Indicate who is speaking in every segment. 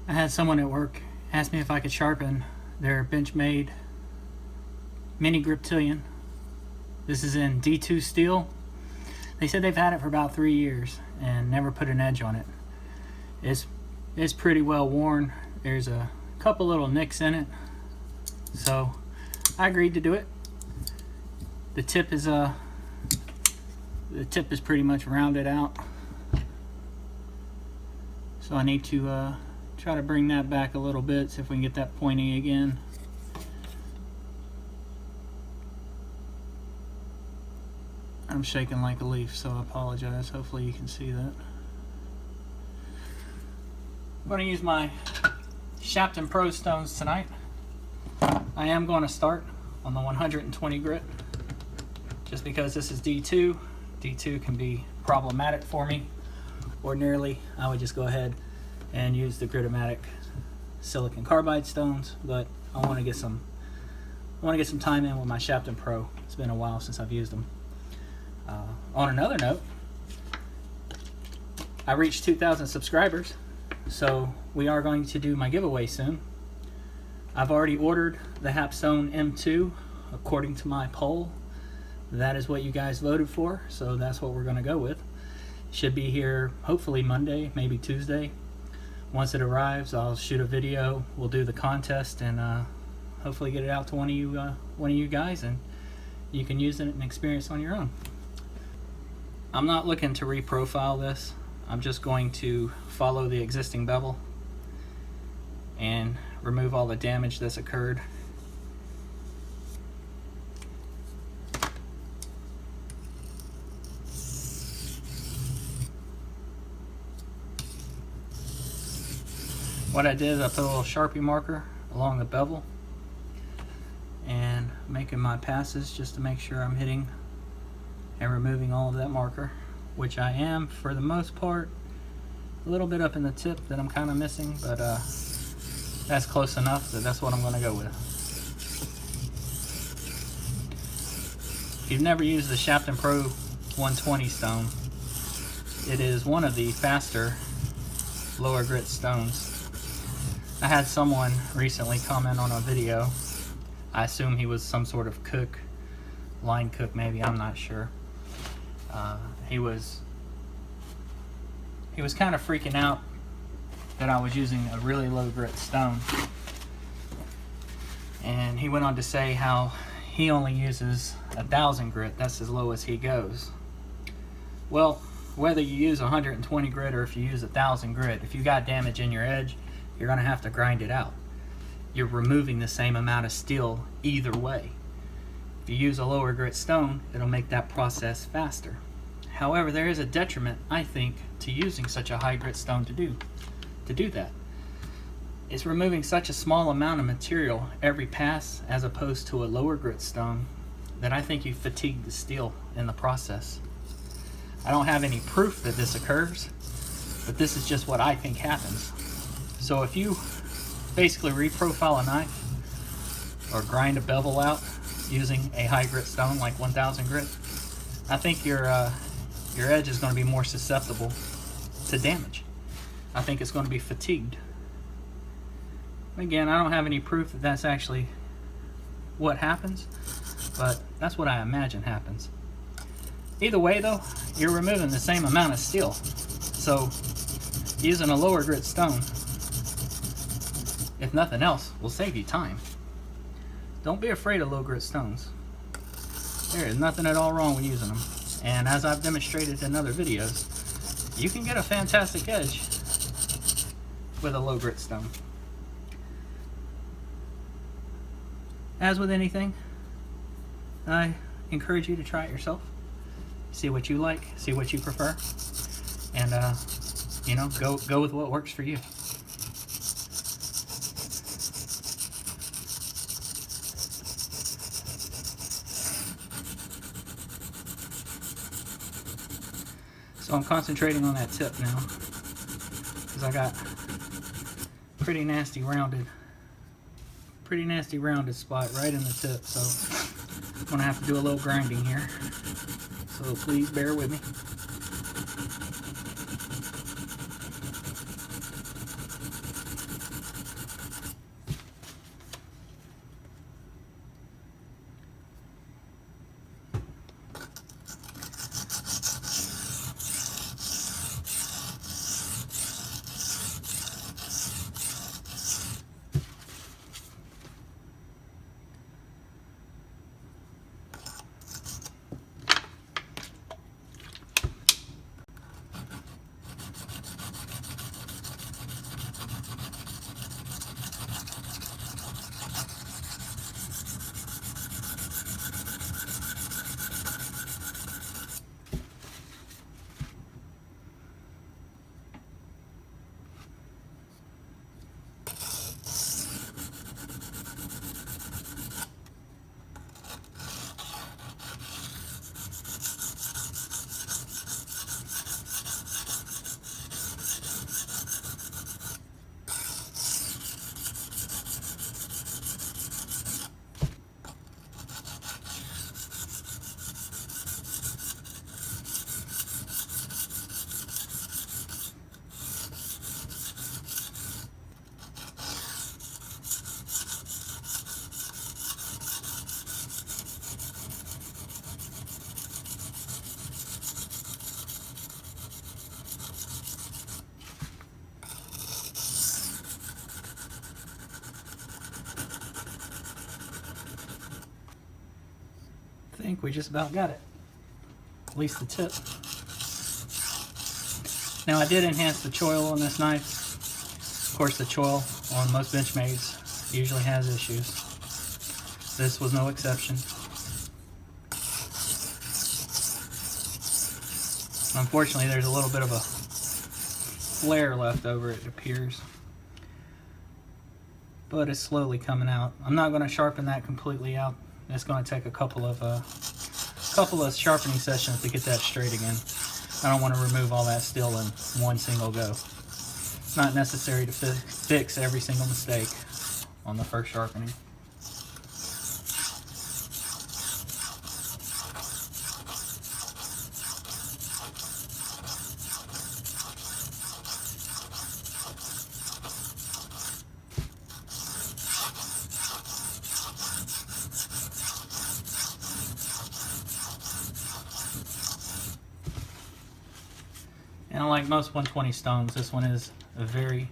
Speaker 1: I had someone at work ask me if I could sharpen their Benchmade Mini Griptilian. This is in D2 steel. They said they've had it for about 3 years and never put an edge on it. It's pretty well worn. There's a couple little nicks in it, so I agreed to do it. The tip is pretty much rounded out, so I need to try to bring that back a little bit, see if we can get that pointing again. I'm shaking like a leaf, so I apologize. Hopefully you can see that. I'm going to use my Shapton Pro stones tonight. I am going to start on the 120 grit, just because this is D2. D2 can be problematic for me. Ordinarily, I would just go ahead and use the Gritomatic silicon carbide stones, but I want to get some time in with my Shapton Pro. It's been a while since I've used them. On another note, I reached 2,000 subscribers, so we are going to do my giveaway soon. I've already ordered the Hapstone M2 according to my poll. That is what you guys voted for, so that's what we're going to go with. Should be here hopefully Monday, maybe Tuesday. Once it arrives, I'll shoot a video. We'll do the contest and hopefully get it out to one of you guys, and you can use it and experience on your own. I'm not looking to reprofile this. I'm just going to follow the existing bevel and remove all the damage that's occurred. What I did is I put a little Sharpie marker along the bevel and making my passes just to make sure I'm hitting and removing all of that marker, which I am for the most part. A little bit up in the tip that I'm kind of missing, but that's close enough that that's what I'm going to go with. If you've never used the Shapton Pro 120 stone, it is one of the faster lower grit stones. I had someone recently comment on a video. I assume he was some sort of cook, line cook maybe, I'm not sure. He was kind of freaking out that I was using a really low grit stone, and he went on to say how he only uses 1,000 grit. That's as low as he goes. Well, whether you use 120 grit or if you use 1,000 grit, if you got damage in your edge, you're going to have to grind it out. You're removing the same amount of steel either way. If you use a lower grit stone, it'll make that process faster. However, there is a detriment, I think, to using such a high grit stone to do that. It's removing such a small amount of material every pass as opposed to a lower grit stone that I think you fatigue the steel in the process. I don't have any proof that this occurs, but this is just what I think happens. So if you basically reprofile a knife or grind a bevel out using a high grit stone like 1,000 grit, I think your edge is going to be more susceptible to damage. I think it's going to be fatigued. Again, I don't have any proof that that's actually what happens, but that's what I imagine happens. Either way though, you're removing the same amount of steel. So using a lower grit stone, if nothing else, will save you time. Don't be afraid of low grit stones. There is nothing at all wrong with using them. And as I've demonstrated in other videos, you can get a fantastic edge with a low grit stone. As with anything, I encourage you to try it yourself. See what you like, see what you prefer, and you know, go with what works for you. So I'm concentrating on that tip now, because I got pretty nasty rounded spot right in the tip, so I'm gonna have to do a little grinding here. So please bear with me. think we just about got it. At least the tip. Now I did enhance the choil on this knife. Of course the choil on most Benchmades usually has issues. This was no exception. Unfortunately there's a little bit of a flare left over, it appears. But it's slowly coming out. I'm not going to sharpen that completely out. It's going to take a couple of sharpening sessions to get that straight again. I don't want to remove all that steel in one single go. It's not necessary to fix every single mistake on the first sharpening. And unlike most 120 stones, this one is very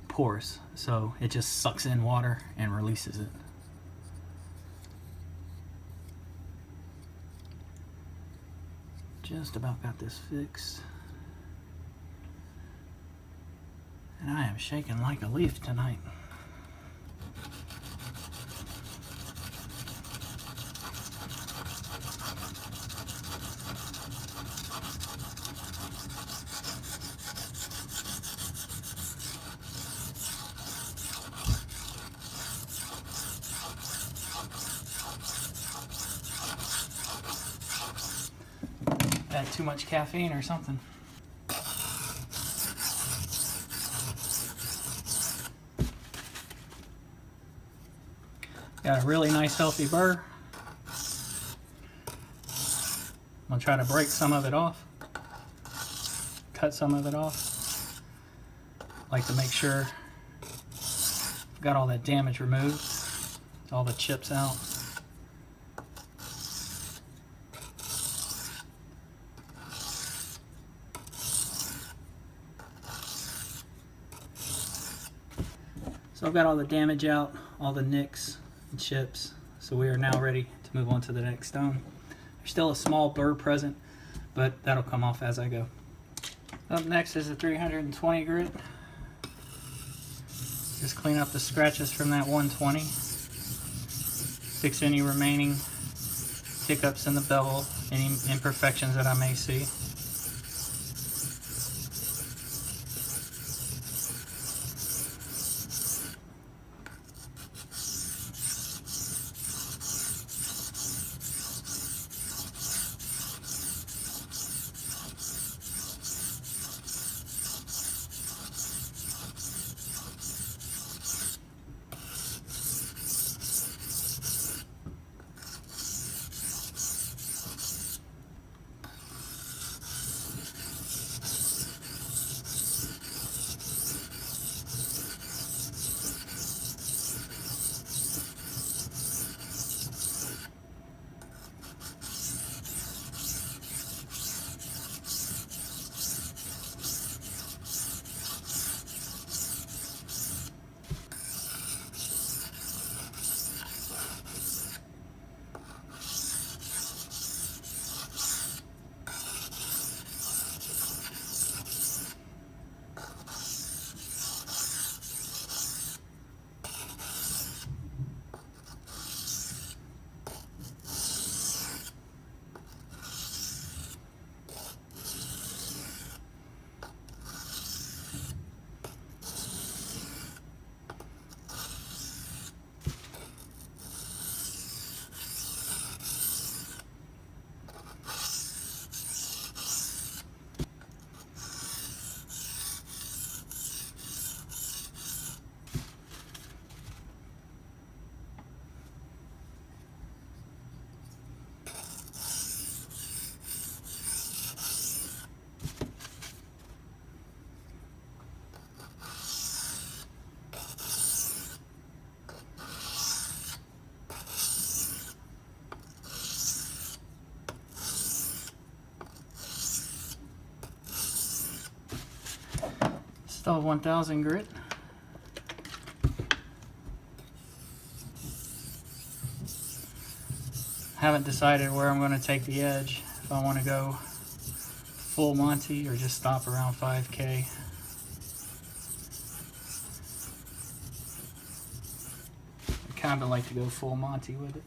Speaker 1: porous, so it just sucks in water and releases it. Just about got this fixed. And I am shaking like a leaf tonight. Had too much caffeine or something. Got a really nice healthy burr. I'm gonna try to break some of it off, cut some of it off. Like to make sure I've got all that damage removed, all the chips out. So I've got all the damage out, all the nicks and chips, so we are now ready to move on to the next stone. There's still a small burr present, but that'll come off as I go. Up next is the 320 grit. Just clean up the scratches from that 120. Fix any remaining hiccups in the bevel, any imperfections that I may see. Still 1000 grit. Haven't decided where I'm going to take the edge. If I want to go full Monty or just stop around 5K. I kind of like to go full Monty with it,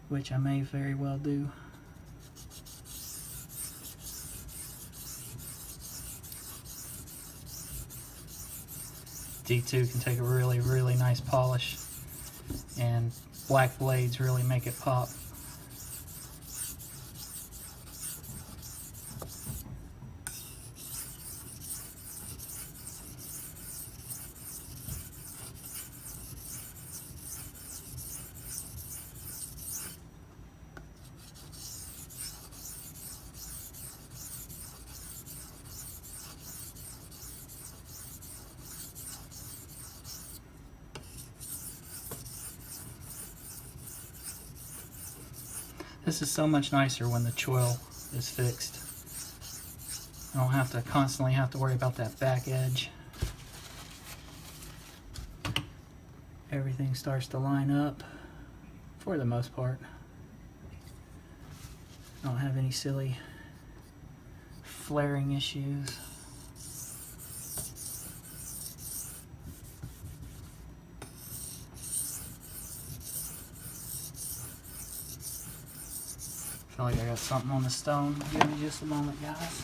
Speaker 1: which I may very well do. D2 can take a really, really nice polish, and black blades really make it pop. This is so much nicer when the choil is fixed. I don't have to constantly worry about that back edge. Everything starts to line up for the most part. I don't have any silly flaring issues. I feel like I got something on the stone. Give me just a moment, guys.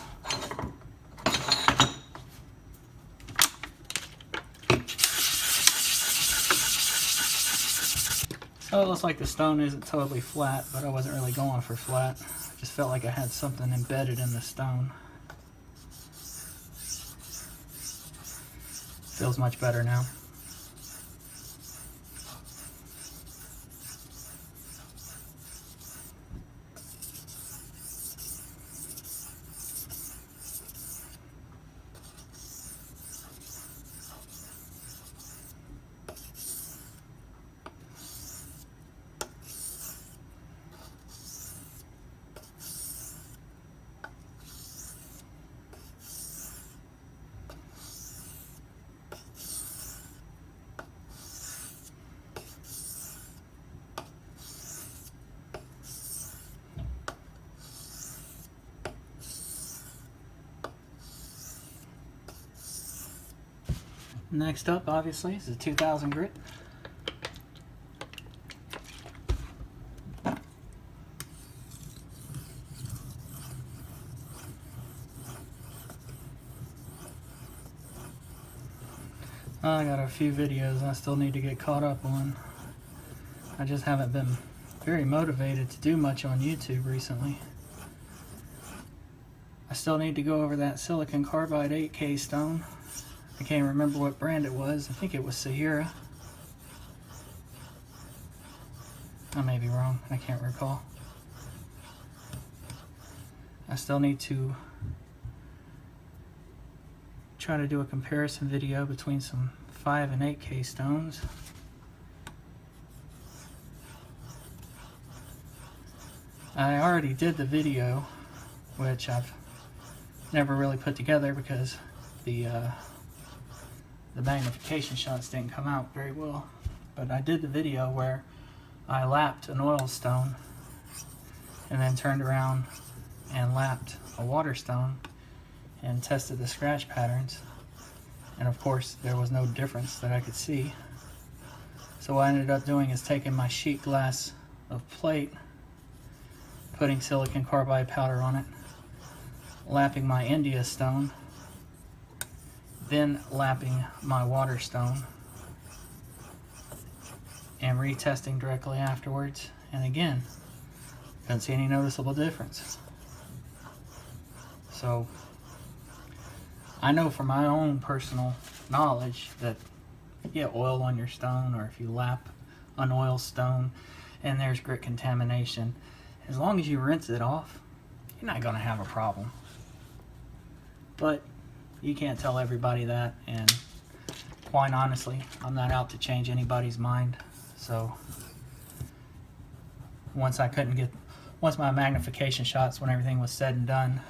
Speaker 1: So it looks like the stone isn't totally flat, but I wasn't really going for flat. I just felt like I had something embedded in the stone. Feels much better now. Next up, obviously, is a 2000 grit. I got a few videos I still need to get caught up on. I just haven't been very motivated to do much on YouTube recently. I still need to go over that silicon carbide 8K stone. I can't remember what brand it was. I think it was Sierra. I may be wrong. I can't recall. I still need to try to do a comparison video between some 5 and 8K stones. I already did the video, which I've never really put together because the magnification shots didn't come out very well. But I did the video where I lapped an oil stone and then turned around and lapped a water stone and tested the scratch patterns, and of course there was no difference that I could see. So what I ended up doing is taking my sheet glass of plate, putting silicon carbide powder on it, lapping my India stone, then lapping my water stone, and retesting directly afterwards, and again, couldn't see any noticeable difference. So I know from my own personal knowledge that if you get oil on your stone, or if you lap an oil stone and there's grit contamination, as long as you rinse it off, you're not going to have a problem. But you can't tell everybody that, and quite honestly, I'm not out to change anybody's mind. So once my magnification shots, when everything was said and done,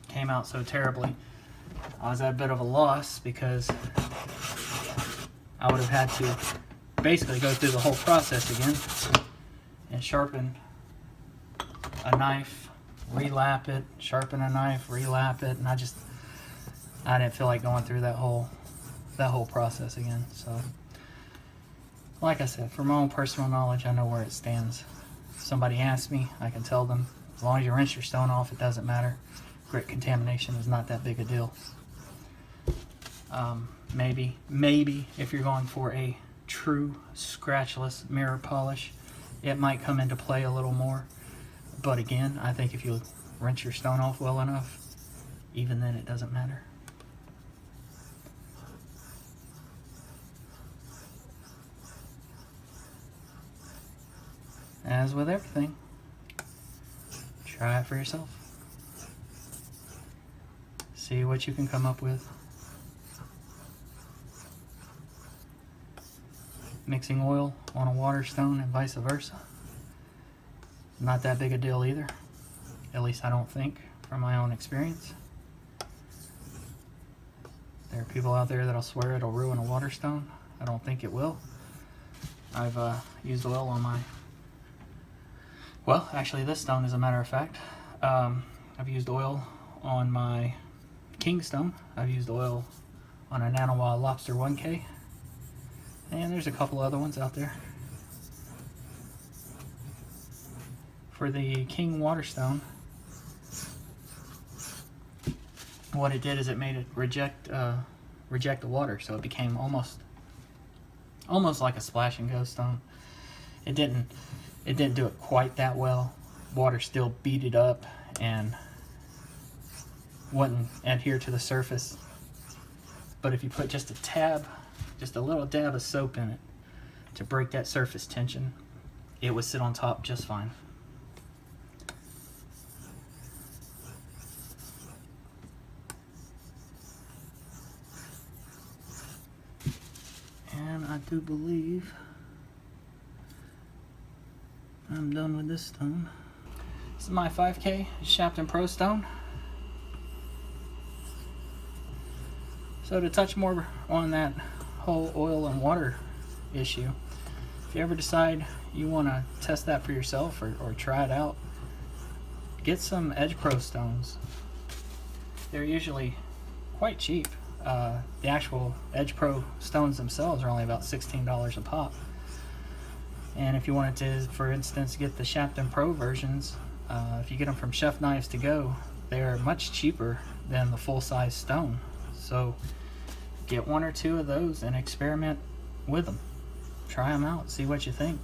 Speaker 1: came out so terribly, I was at a bit of a loss, because I would have had to basically go through the whole process again and sharpen a knife, relap it, sharpen a knife, relap it, and I didn't feel like going through that whole process again. So like I said, for my own personal knowledge, I know where it stands. If somebody asks me, I can tell them, as long as you rinse your stone off, it doesn't matter. Grit contamination is not that big a deal. Maybe if you're going for a true scratchless mirror polish, it might come into play a little more. But again, I think if you rinse your stone off well enough, even then it doesn't matter. As with everything, try it for yourself. See what you can come up with. Mixing oil on a water stone and vice versa. Not that big a deal either. At least I don't think, from my own experience. There are people out there that'll swear it'll ruin a water stone. I don't think it will. I've used oil on my... Well, actually this stone, as a matter of fact. I've used oil on my king stone. I've used oil on a Nanowa Lobster 1K. And there's a couple other ones out there. For the king waterstone, what it did is it made it reject the water, so it became almost like a splash and go stone. It didn't do it quite that well. Water still beat it up and wouldn't adhere to the surface. But if you put just a little dab of soap in it to break that surface tension, it would sit on top just fine. And I do believe I'm done with this stone. This is my 5K Shapton Pro stone. So to touch more on that whole oil and water issue, if you ever decide you want to test that for yourself or try it out, get some Edge Pro stones. They're usually quite cheap. The actual Edge Pro stones themselves are only about $16 a pop. And if you wanted to, for instance, get the Shapton Pro versions, if you get them from Chef Knives to Go, they're much cheaper than the full-size stone. So get one or two of those and experiment with them. Try them out, see what you think.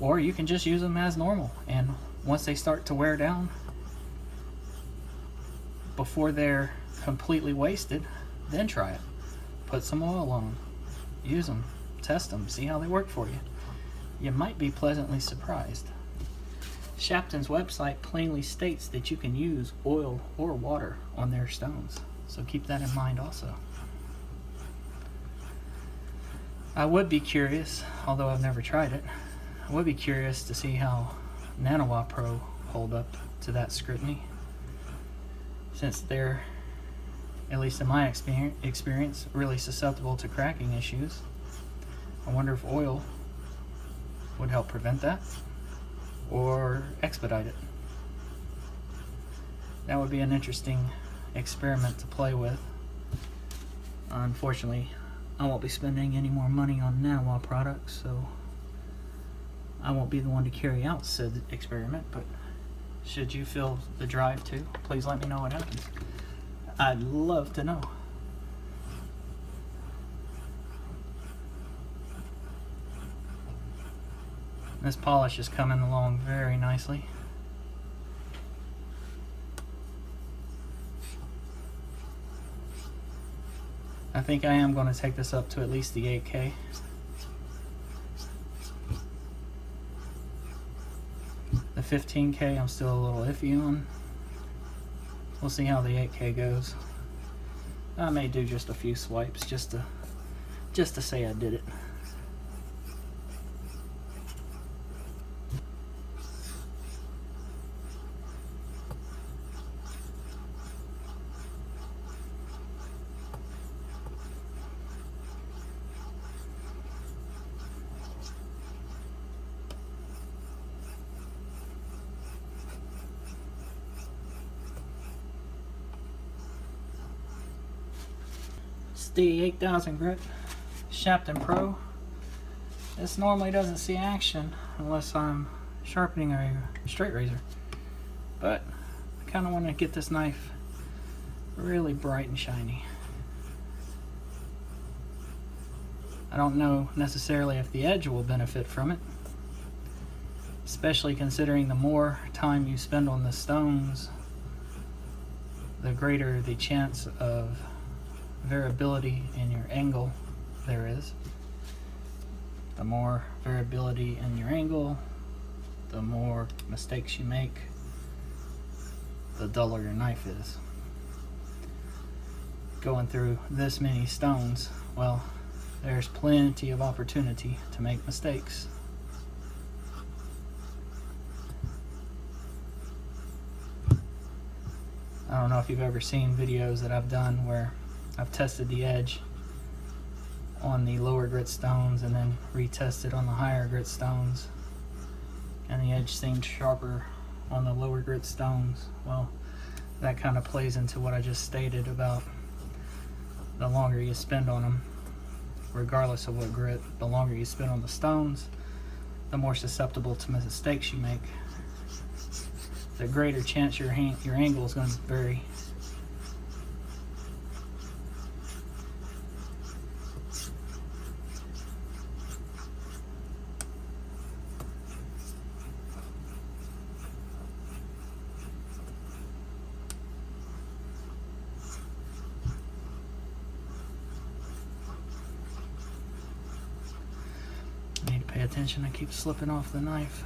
Speaker 1: Or you can just use them as normal, and once they start to wear down, before they're completely wasted, then try it. Put some oil on them, use them, test them, see how they work for you. You might be pleasantly surprised. Shapton's website plainly states that you can use oil or water on their stones, so keep that in mind also. I would be curious, although I've never tried it, I would be curious to see how Nanowa Pro hold up to that scrutiny, since they're, at least in my experience, really susceptible to cracking issues. I wonder if oil would help prevent that or expedite it. That would be an interesting experiment to play with. Unfortunately, I won't be spending any more money on Nanowa products, so I won't be the one to carry out said experiment, but should you feel the drive to, please let me know what happens. I'd love to know. This polish is coming along very nicely. I think I am going to take this up to at least the 8K. The 15K I'm still a little iffy on. We'll see how the 8K goes. I may do just a few swipes just to say I did it. the 8000 grit Shapton Pro. This normally doesn't see action unless I'm sharpening a straight razor, but I kind of want to get this knife really bright and shiny. I don't know necessarily if the edge will benefit from it, especially considering the more time you spend on the stones, the greater the chance of variability in your angle there is. The more variability in your angle, the more mistakes you make, the duller your knife is. Going through this many stones, well, there's plenty of opportunity to make mistakes. I don't know if you've ever seen videos that I've done where I've tested the edge on the lower grit stones and then retested on the higher grit stones, and the edge seemed sharper on the lower grit stones. Well, that kind of plays into what I just stated about the longer you spend on them, regardless of what grit, the longer you spend on the stones, the more susceptible to mistakes you make. The greater chance your angle is going to vary. I need to pay attention. I keep slipping off the knife.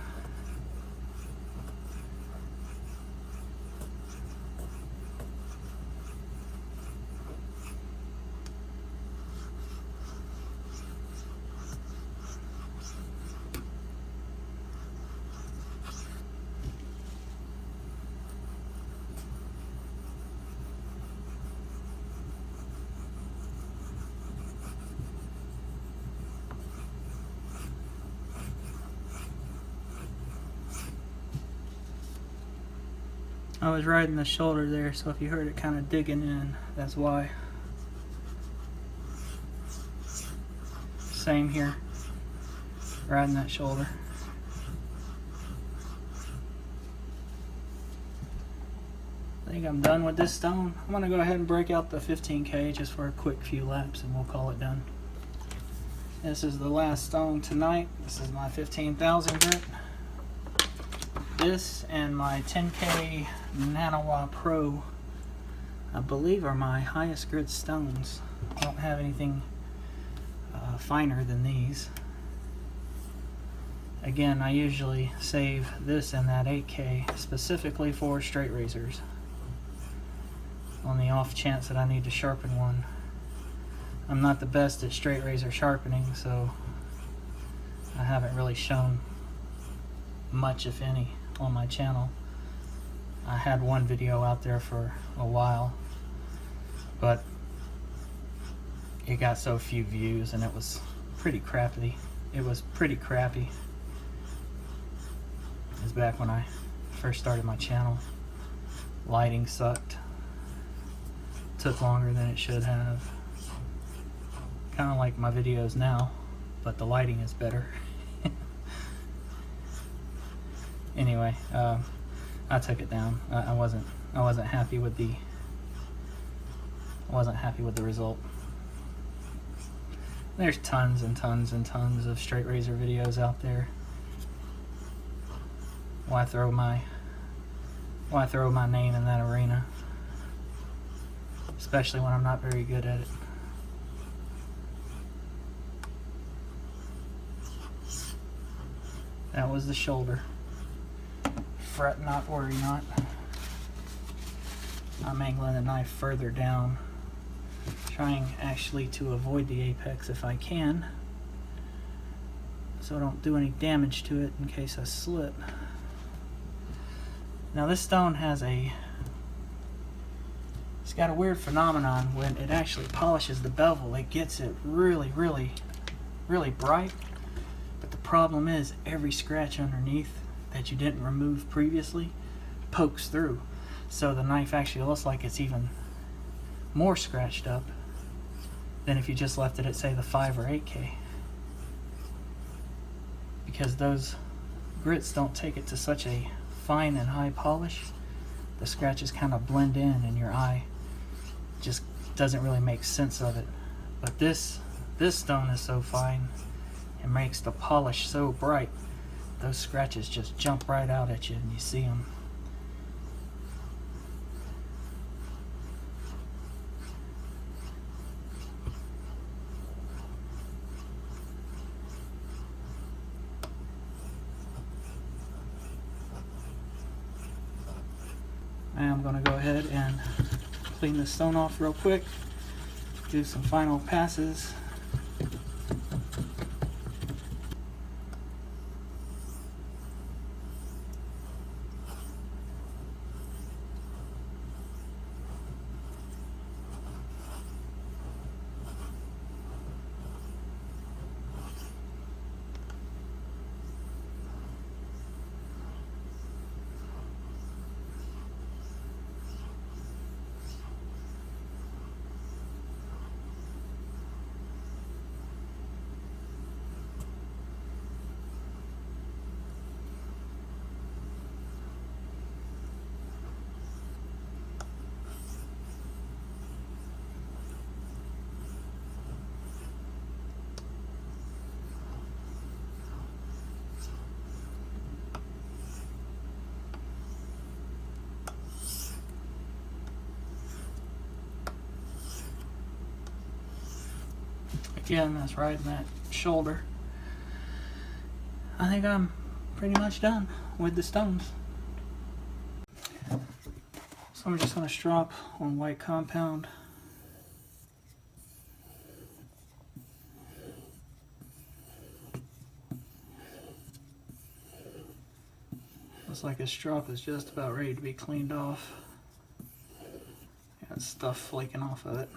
Speaker 1: I was riding the shoulder there, so if you heard it kind of digging in, that's why. Same here, riding that shoulder. I think I'm done with this stone. I'm going to go ahead and break out the 15K just for a quick few laps and we'll call it done. This is the last stone tonight. This is my 15,000 grit. This and my 10K Nanawa Pro, I believe, are my highest grit stones. I don't have anything finer than these. Again, I usually save this and that 8K specifically for straight razors, on the off chance that I need to sharpen one. I'm not the best at straight razor sharpening, so I haven't really shown much, if any, on my channel. I had one video out there for a while, but it got so few views and it was pretty crappy. It was back when I first started my channel. Lighting sucked. Took longer than it should have. Kind of like my videos now, but the lighting is better. Anyway, I took it down. I wasn't happy with the result. There's tons and tons and tons of straight razor videos out there. Why throw my name in that arena? Especially when I'm not very good at it. That was the shoulder. Fret not, worry not. I'm angling the knife further down, trying actually to avoid the apex if I can, so I don't do any damage to it in case I slip. Now this stone has it's got a weird phenomenon. When it actually polishes the bevel, it gets it really, really, really bright. But the problem is every scratch underneath that you didn't remove previously pokes through. So the knife actually looks like it's even more scratched up than if you just left it at, say, the 5 or 8K. Because those grits don't take it to such a fine and high polish. The scratches kind of blend in and your eye just doesn't really make sense of it. But this stone is so fine, it makes the polish so bright, those scratches just jump right out at you and you see them. I'm going to go ahead and clean this stone off real quick, do some final passes. Again, that's right in that shoulder. I think I'm pretty much done with the stones. So I'm just going to strop on white compound. Looks like this strop is just about ready to be cleaned off. Got stuff flaking off of it.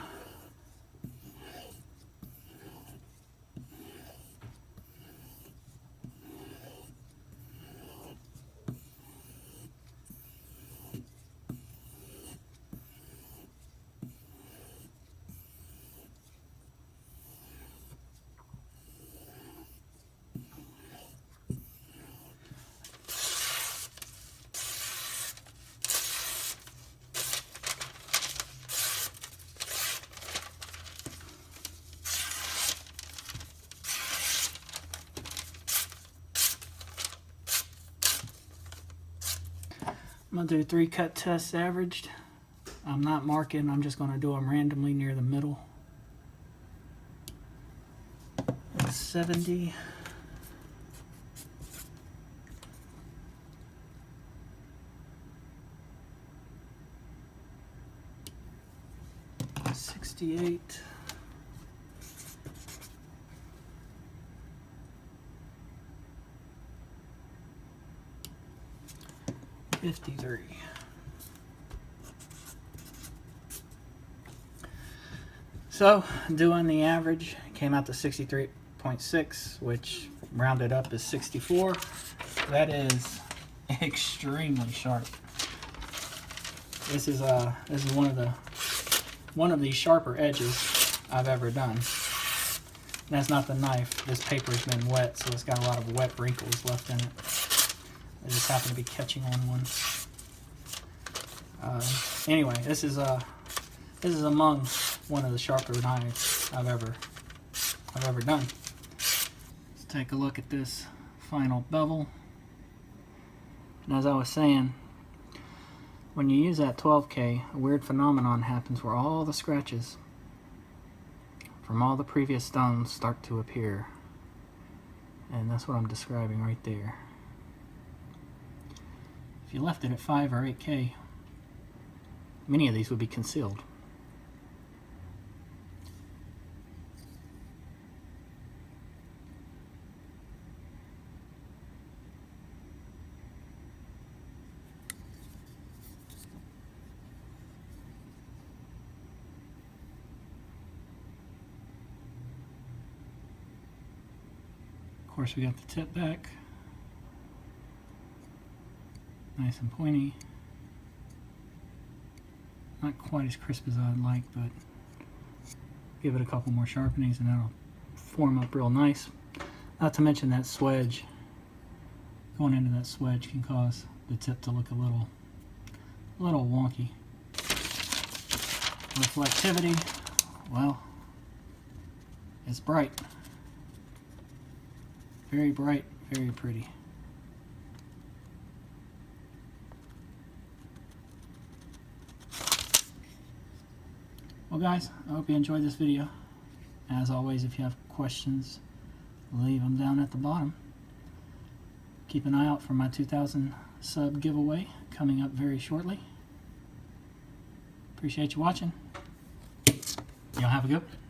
Speaker 1: I'm going to do 3 cut tests averaged. I'm not marking, I'm just going to do them randomly near the middle. That's 70. 68. 53. So doing the average came out to 63.6, which rounded up is 64. That is extremely sharp. This is one of the sharper edges I've ever done. And that's not the knife. This paper's been wet, so it's got a lot of wet wrinkles left in it. I just happen to be catching on one. Anyway, this is among one of the sharper knives I've ever done. Let's take a look at this final bevel. And as I was saying, when you use that 12K, a weird phenomenon happens where all the scratches from all the previous stones start to appear. And that's what I'm describing right there. If you left it at 5 or 8K, many of these would be concealed. Of course, we got the tip back. Nice and pointy. Not quite as crisp as I'd like, but Give it a couple more sharpenings and that'll form up real nice. Not to mention that swedge, going into that swedge can cause the tip to look a little wonky. Reflectivity, well, it's bright. Very bright, very pretty. Well guys, I hope you enjoyed this video. As always, if you have questions, leave them down at the bottom. Keep an eye out for my 2,000 sub giveaway coming up very shortly. Appreciate you watching. Y'all have a good one.